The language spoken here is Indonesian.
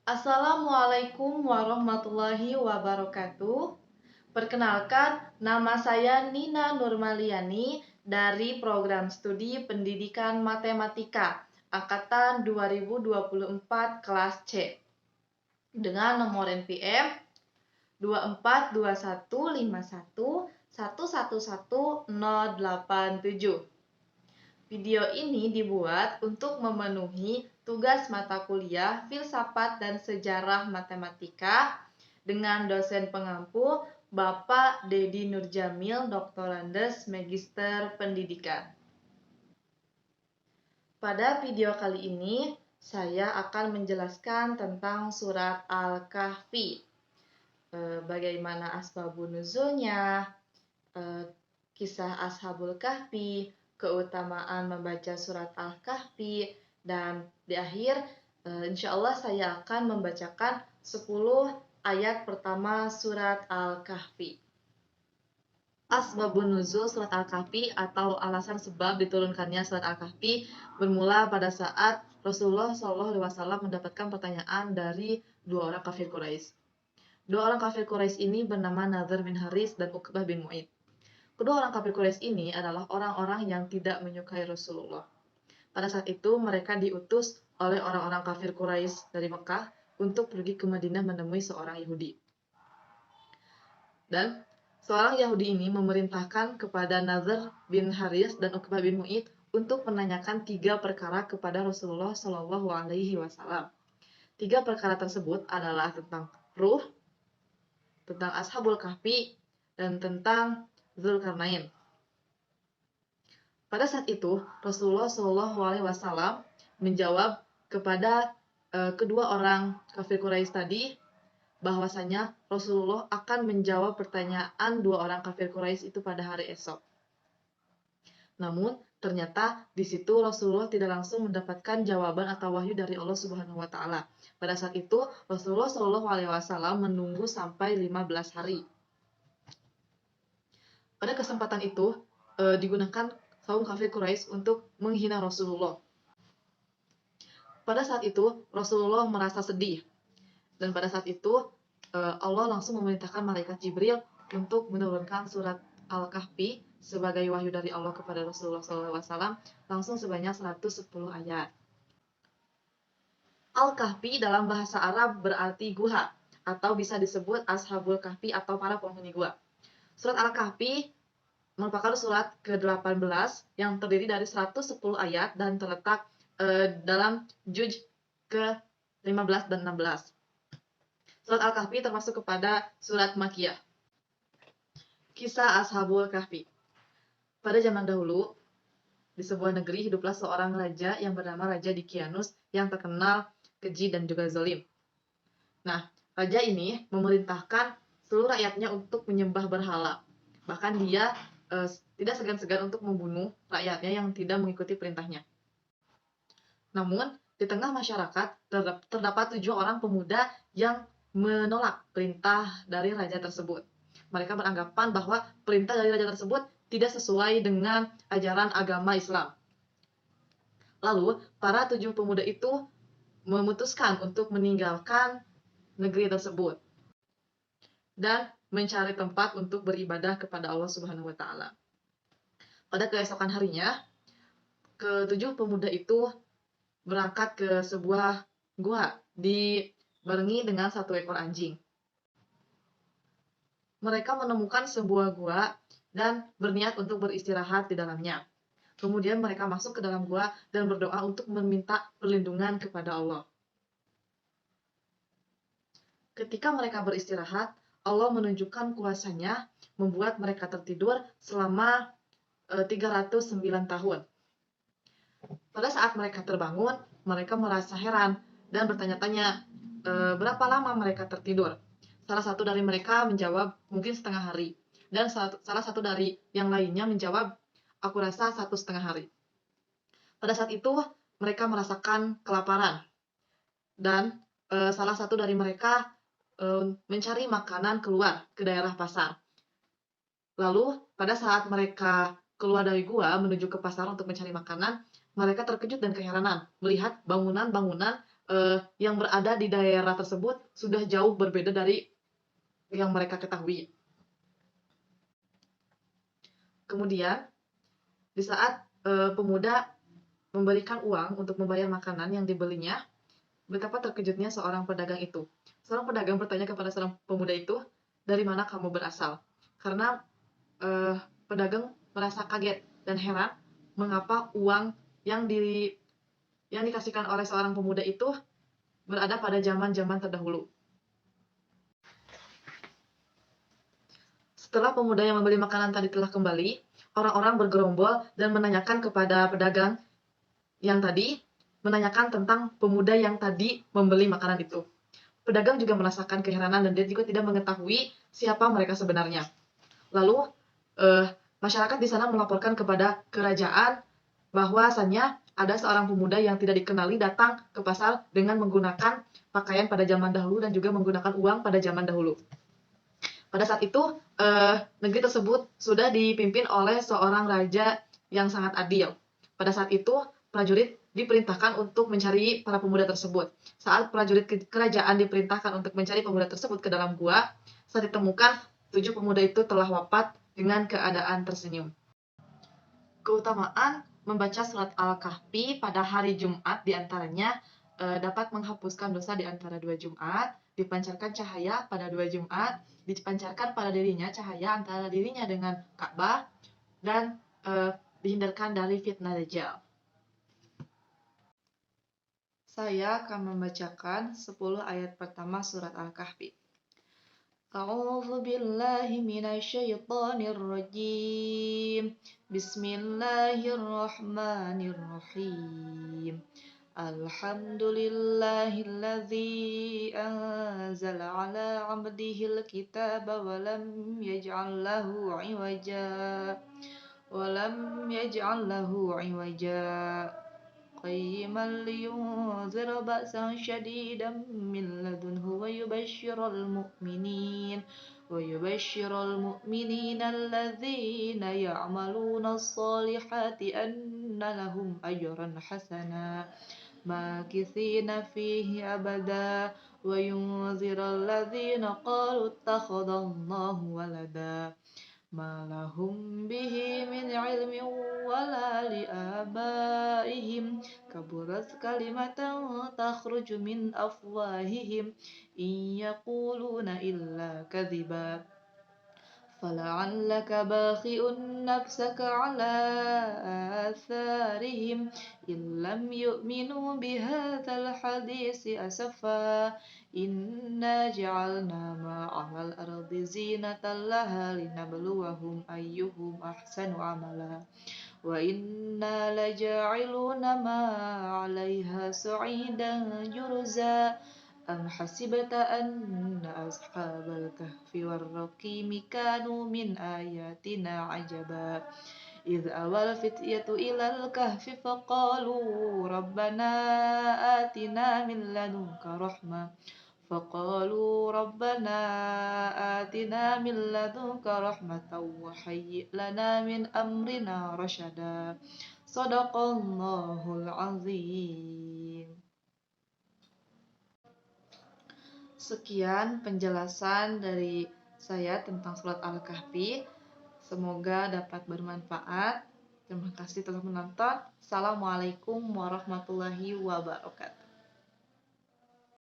Assalamualaikum warahmatullahi wabarakatuh. Perkenalkan, nama saya Nina Nurmaliani dari Program Studi Pendidikan Matematika Angkatan 2024 kelas C dengan nomor NPM 242151111087. Video ini dibuat untuk memenuhi tugas mata kuliah Filsafat dan Sejarah Matematika dengan dosen pengampu Bapak Dedi Nurjamil, Doktorandes Magister Pendidikan. Pada video kali ini, saya akan menjelaskan tentang surat Al-Kahfi. Bagaimana asbabun nuzulnya, kisah Ashabul Kahfi, keutamaan membaca surat Al-Kahfi, dan di akhir insya Allah saya akan membacakan 10 ayat pertama surat Al-Kahfi. Asbabun nuzul surat Al-Kahfi atau alasan sebab diturunkannya surat Al-Kahfi bermula pada saat Rasulullah SAW mendapatkan pertanyaan dari dua orang kafir Quraisy. Dua orang kafir Quraisy ini bernama Nadhr bin Haris dan Uqbah bin Mu'id. Kedua orang kafir Quraisy ini adalah orang-orang yang tidak menyukai Rasulullah. Pada saat itu mereka diutus oleh orang-orang kafir Quraisy dari Mekah untuk pergi ke Madinah menemui seorang Yahudi. Dan seorang Yahudi ini memerintahkan kepada Nadhr bin Haris dan Uqbah bin Mu'id untuk menanyakan 3 perkara kepada Rasulullah SAW. 3 perkara tersebut adalah tentang ruh, tentang Ashabul Kahfi, dan tentang Dzulkarnain. Pada saat itu, Rasulullah SAW menjawab kepada kedua orang kafir Quraisy tadi bahwasanya Rasulullah akan menjawab pertanyaan dua orang kafir Quraisy itu pada hari esok. Namun, ternyata di situ Rasulullah tidak langsung mendapatkan jawaban atau wahyu dari Allah Subhanahu wa taala. Pada saat itu, Rasulullah SAW menunggu sampai 15 hari. Pada kesempatan itu, digunakan kaum kafir Quraisy untuk menghina Rasulullah. Pada saat itu, Rasulullah merasa sedih. Dan pada saat itu, Allah langsung memerintahkan malaikat Jibril untuk menurunkan surat Al-Kahfi sebagai wahyu dari Allah kepada Rasulullah SAW langsung sebanyak 110 ayat. Al-Kahfi dalam bahasa Arab berarti guha, atau bisa disebut Ashabul Kahfi atau para penghuni gua. Surat Al-Kahfi merupakan surat ke-18 yang terdiri dari 110 ayat dan terletak dalam juz ke-15 dan 16. Surat Al-Kahfi termasuk kepada surat Makkiyah. Kisah Ashabul Kahfi. Pada zaman dahulu, di sebuah negeri hiduplah seorang raja yang bernama Raja Dicyanus yang terkenal keji dan juga zalim. Nah, raja ini memerintahkan seluruh rakyatnya untuk menyembah berhala. Bahkan dia tidak segan-segan untuk membunuh rakyatnya yang tidak mengikuti perintahnya. Namun, di tengah masyarakat terdapat 7 orang pemuda yang menolak perintah dari raja tersebut. Mereka beranggapan bahwa perintah dari raja tersebut tidak sesuai dengan ajaran agama Islam. Lalu, para 7 pemuda itu memutuskan untuk meninggalkan negeri tersebut dan mencari tempat untuk beribadah kepada Allah Subhanahu wa taala. Pada keesokan harinya, ke-7 pemuda itu berangkat ke sebuah gua dibarengi dengan 1 ekor anjing. Mereka menemukan sebuah gua dan berniat untuk beristirahat di dalamnya. Kemudian mereka masuk ke dalam gua dan berdoa untuk meminta perlindungan kepada Allah. Ketika mereka beristirahat, Allah menunjukkan kuasa-Nya membuat mereka tertidur selama 309 tahun. Pada saat mereka terbangun, mereka merasa heran dan bertanya-tanya berapa lama mereka tertidur. Salah satu dari mereka menjawab mungkin setengah hari. Dan salah satu dari yang lainnya menjawab, aku rasa 1,5 hari. Pada saat itu, mereka merasakan kelaparan. Dan salah satu dari mereka mencari makanan keluar ke daerah pasar. Lalu, pada saat mereka keluar dari gua menuju ke pasar untuk mencari makanan, mereka terkejut dan keheranan melihat bangunan-bangunan yang berada di daerah tersebut sudah jauh berbeda dari yang mereka ketahui. Kemudian, di saat pemuda memberikan uang untuk membayar makanan yang dibelinya, betapa terkejutnya seorang pedagang itu. Seorang pedagang bertanya kepada seorang pemuda itu, "Dari mana kamu berasal?" Karena pedagang merasa kaget dan heran mengapa uang yang dikasihkan oleh seorang pemuda itu berada pada zaman-zaman terdahulu. Setelah pemuda yang membeli makanan tadi telah kembali, orang-orang bergerombol dan menanyakan kepada pedagang yang tadi, menanyakan tentang pemuda yang tadi membeli makanan itu. Pedagang juga merasakan keheranan dan dia juga tidak mengetahui siapa mereka sebenarnya. Lalu masyarakat di sana melaporkan kepada kerajaan bahwasannya ada seorang pemuda yang tidak dikenali datang ke pasar dengan menggunakan pakaian pada zaman dahulu dan juga menggunakan uang pada zaman dahulu. Pada saat itu, negeri tersebut sudah dipimpin oleh seorang raja yang sangat adil. Pada saat itu, prajurit diperintahkan untuk mencari para pemuda tersebut. Saat prajurit kerajaan diperintahkan untuk mencari pemuda tersebut ke dalam gua, saat ditemukan, 7 pemuda itu telah wafat dengan keadaan tersenyum. Keutamaan membaca surat Al-Kahfi pada hari Jumat diantaranya dapat menghapuskan dosa di antara 2 Jumat, dipancarkan cahaya pada 2 Jumat, dipancarkan pada dirinya cahaya antara dirinya dengan Ka'bah, dan dihindarkan dari fitnah Dajjal. Saya akan membacakan 10 ayat pertama surat Al-Kahfi. A'udzu billahi minasyaitonir rajim. Bismillahirrahmanirrahim. Alhamdulillahilladzi anzala ala 'abdihil kitaba wa lam yaj'al lahu 'iwaja قيما لينذر بأسا شديدا من لدنه ويبشر المؤمنين الذين يعملون الصالحات أن لهم أجرا حسنا ماكثين فيه أبدا وينذر الذين قالوا اتخذ الله ولدا ما لهم به من علم ولا لآبائهم كبرت كلمة تخرج من أفواههم إن يقولون إلا كذبا فلعلك باخئ نفسك على آثارهم إن لم يؤمنوا بهذا الحديث أسفا إنا جعلنا ما على الأرض زينة لها لنبلوهم أيهم أحسن عملا وإنا لجاعلون ما عليها صعيدا جرزا أم حسبت أن أصحاب الكهف والرقيم كانوا من آياتنا عجبا إذ أوى الفتية إلى الكهف فقالوا ربنا آتنا من لدنك رحمة وهيئ لنا من أمرنا رشدا صدق الله العظيم. Sekian penjelasan dari saya tentang surat Al-Kahfi. Semoga dapat bermanfaat. Terima kasih telah menonton. Assalamualaikum warahmatullahi wabarakatuh.